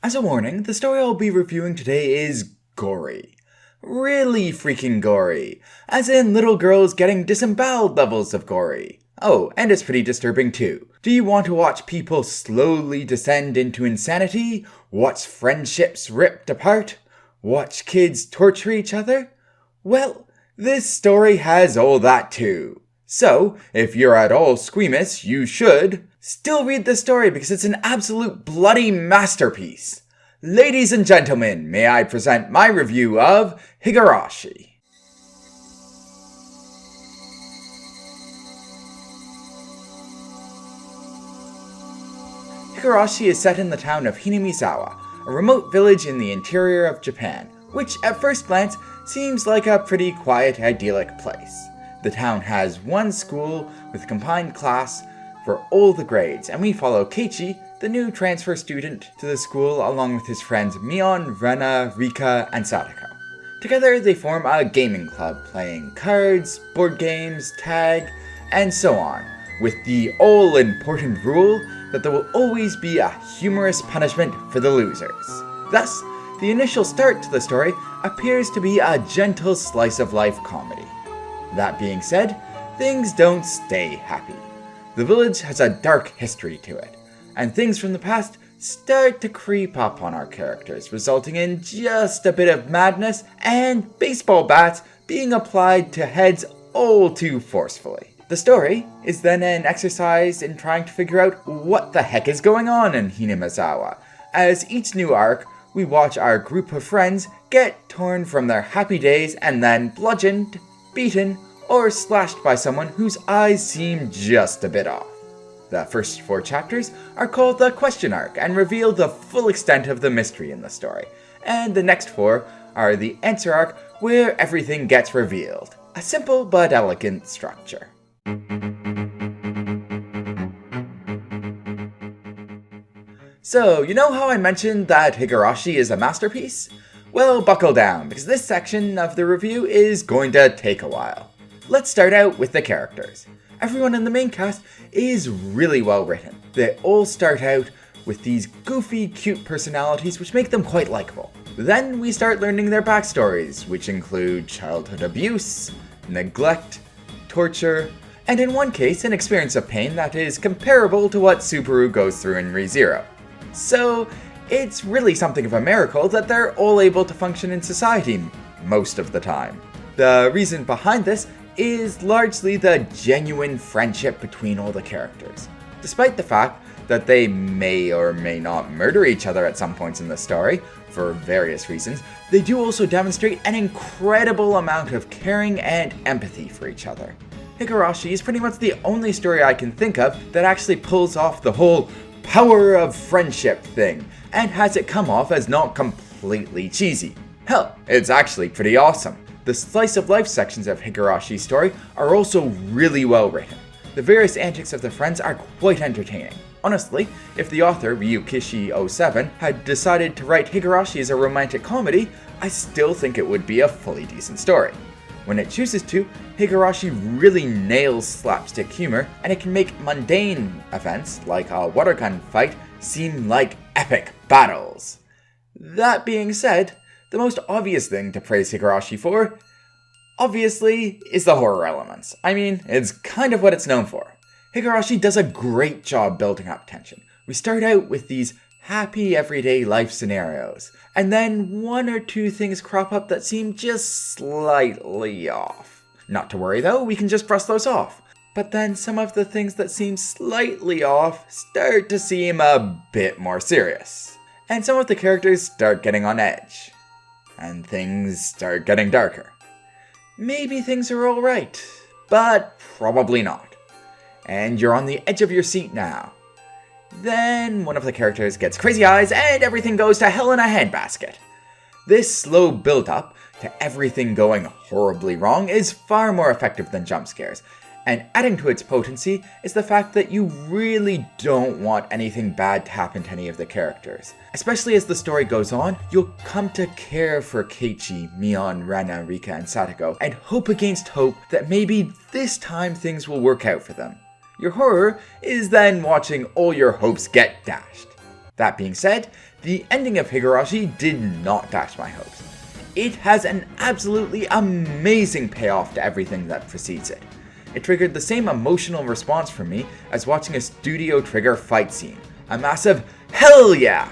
As a warning, the story I'll be reviewing today is gory. Really freaking gory. As in little girls getting disemboweled levels of gory. Oh, and it's pretty disturbing too. Do you want to watch people slowly descend into insanity? Watch friendships ripped apart? Watch kids torture each other? Well, this story has all that too. So, if you're at all squeamish, you should still read this story because it's an absolute bloody masterpiece. Ladies and gentlemen, may I present my review of Higurashi. Higurashi is set in the town of Hinamizawa, a remote village in the interior of Japan, which at first glance seems like a pretty quiet, idyllic place. The town has one school with a combined class for all the grades, and we follow Keiichi, the new transfer student to the school, along with his friends Mion, Rena, Rika, and Sadako. Together they form a gaming club, playing cards, board games, tag, and so on, with the all-important rule that there will always be a humorous punishment for the losers. Thus, the initial start to the story appears to be a gentle slice-of-life comedy. That being said, things don't stay happy. The village has a dark history to it, and things from the past start to creep up on our characters, resulting in just a bit of madness and baseball bats being applied to heads all too forcefully. The story is then an exercise in trying to figure out what the heck is going on in Hinamizawa. As each new arc, we watch our group of friends get torn from their happy days and then bludgeoned, beaten, or slashed by someone whose eyes seem just a bit off. The first 4 chapters are called the question arc and reveal the full extent of the mystery in the story, and the next 4 are the answer arc where everything gets revealed. A simple but elegant structure. So, you know how I mentioned that Higurashi is a masterpiece? Well, buckle down, because this section of the review is going to take a while. Let's start out with the characters. Everyone in the main cast is really well written. They all start out with these goofy, cute personalities which make them quite likable. Then we start learning their backstories, which include childhood abuse, neglect, torture, and in one case, an experience of pain that is comparable to what Subaru goes through in ReZero. So, it's really something of a miracle that they're all able to function in society most of the time. The reason behind this is largely the genuine friendship between all the characters. Despite the fact that they may or may not murder each other at some points in the story, for various reasons, they do also demonstrate an incredible amount of caring and empathy for each other. Higurashi is pretty much the only story I can think of that actually pulls off the whole power of friendship thing, and has it come off as not completely cheesy. Hell, it's actually pretty awesome. The slice-of-life sections of Higurashi's story are also really well written. The various antics of the friends are quite entertaining. Honestly, if the author, Ryukishi07, had decided to write Higurashi as a romantic comedy, I still think it would be a fully decent story. When it chooses to, Higurashi really nails slapstick humor, and it can make mundane events, like a water gun fight, seem like epic battles. That being said, the most obvious thing to praise Higurashi for, obviously, is the horror elements. I mean, it's kind of what it's known for. Higurashi does a great job building up tension. We start out with these happy everyday life scenarios, and then 1 or 2 things crop up that seem just slightly off. Not to worry though, we can just brush those off. But then some of the things that seem slightly off start to seem a bit more serious. And some of the characters start getting on edge. And things start getting darker. Maybe things are alright, but probably not. And you're on the edge of your seat now. Then one of the characters gets crazy eyes and everything goes to hell in a handbasket. This slow build-up to everything going horribly wrong is far more effective than jump scares, and adding to its potency is the fact that you really don't want anything bad to happen to any of the characters. Especially as the story goes on, you'll come to care for Keiichi, Mion, Rena, Rika, and Sadako, and hope against hope that maybe this time things will work out for them. Your horror is then watching all your hopes get dashed. That being said, the ending of Higurashi did not dash my hopes. It has an absolutely amazing payoff to everything that precedes it. It triggered the same emotional response from me as watching a Studio Trigger fight scene. A massive hell yeah!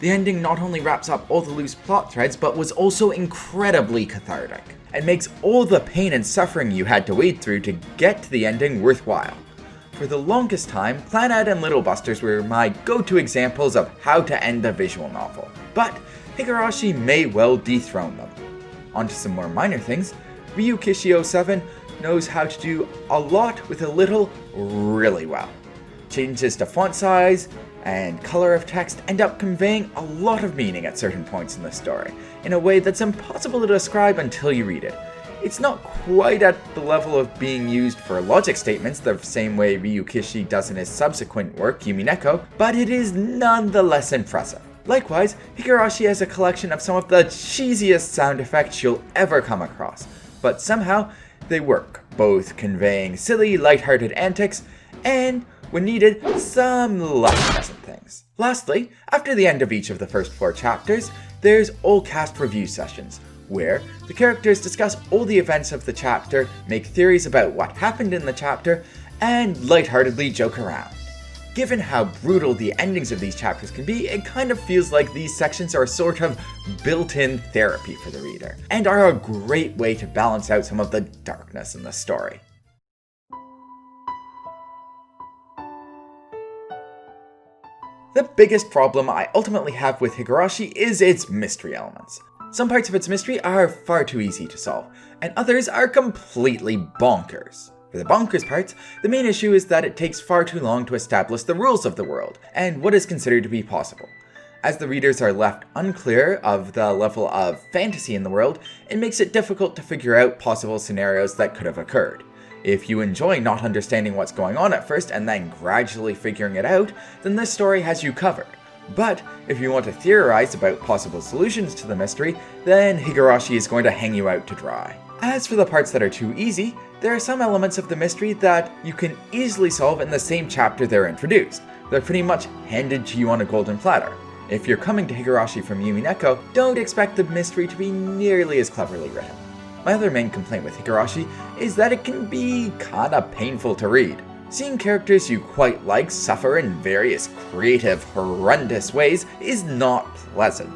The ending not only wraps up all the loose plot threads, but was also incredibly cathartic, and makes all the pain and suffering you had to wade through to get to the ending worthwhile. For the longest time, Clannad and Little Busters were my go-to examples of how to end a visual novel, but Higurashi may well dethrone them. On to some more minor things, Ryukishi 07 knows how to do a lot with a little really well. Changes to font size and color of text end up conveying a lot of meaning at certain points in the story, in a way that's impossible to describe until you read it. It's not quite at the level of being used for logic statements the same way Ryukishi does in his subsequent work, Yumineko, but it is nonetheless impressive. Likewise, Higurashi has a collection of some of the cheesiest sound effects you'll ever come across, but somehow they work, both conveying silly, lighthearted antics, and, when needed, some less pleasant things. Lastly, after the end of each of the first 4 chapters, there's all cast review sessions, where the characters discuss all the events of the chapter, make theories about what happened in the chapter, and lightheartedly joke around. Given how brutal the endings of these chapters can be, it kind of feels like these sections are sort of built-in therapy for the reader, and are a great way to balance out some of the darkness in the story. The biggest problem I ultimately have with Higurashi is its mystery elements. Some parts of its mystery are far too easy to solve, and others are completely bonkers. For the bonkers parts, the main issue is that it takes far too long to establish the rules of the world, and what is considered to be possible. As the readers are left unclear of the level of fantasy in the world, it makes it difficult to figure out possible scenarios that could have occurred. If you enjoy not understanding what's going on at first and then gradually figuring it out, then this story has you covered. But if you want to theorize about possible solutions to the mystery, then Higurashi is going to hang you out to dry. As for the parts that are too easy, there are some elements of the mystery that you can easily solve in the same chapter they're introduced. They're pretty much handed to you on a golden platter. If you're coming to Higurashi from Yumineko, don't expect the mystery to be nearly as cleverly written. My other main complaint with Higurashi is that it can be kinda painful to read. Seeing characters you quite like suffer in various creative, horrendous ways is not pleasant.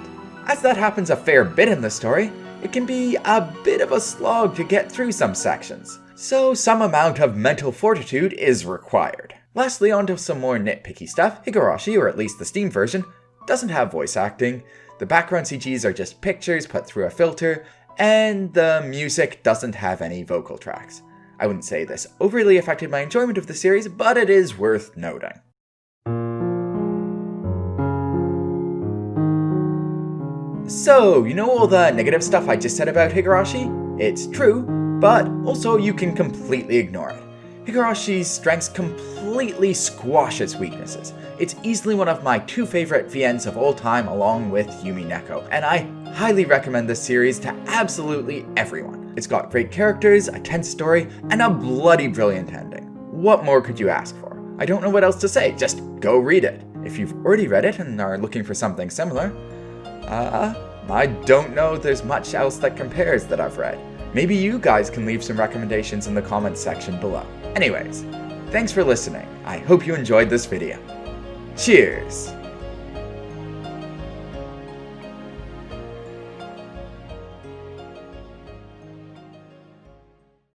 As that happens a fair bit in the story, it can be a bit of a slog to get through some sections, so some amount of mental fortitude is required. Lastly, onto some more nitpicky stuff, Higurashi, or at least the Steam version, doesn't have voice acting, the background CGs are just pictures put through a filter, and the music doesn't have any vocal tracks. I wouldn't say this overly affected my enjoyment of the series, but it is worth noting. So, you know all the negative stuff I just said about Higurashi? It's true, but also you can completely ignore it. Higurashi's strengths completely squash its weaknesses. It's easily one of my 2 favorite VNs of all time along with Yumineko, and I highly recommend this series to absolutely everyone. It's got great characters, a tense story, and a bloody brilliant ending. What more could you ask for? I don't know what else to say, just go read it. If you've already read it and are looking for something similar, I don't know there's much else that compares that I've read. Maybe you guys can leave some recommendations in the comments section below. Anyways, thanks for listening. I hope you enjoyed this video. Cheers!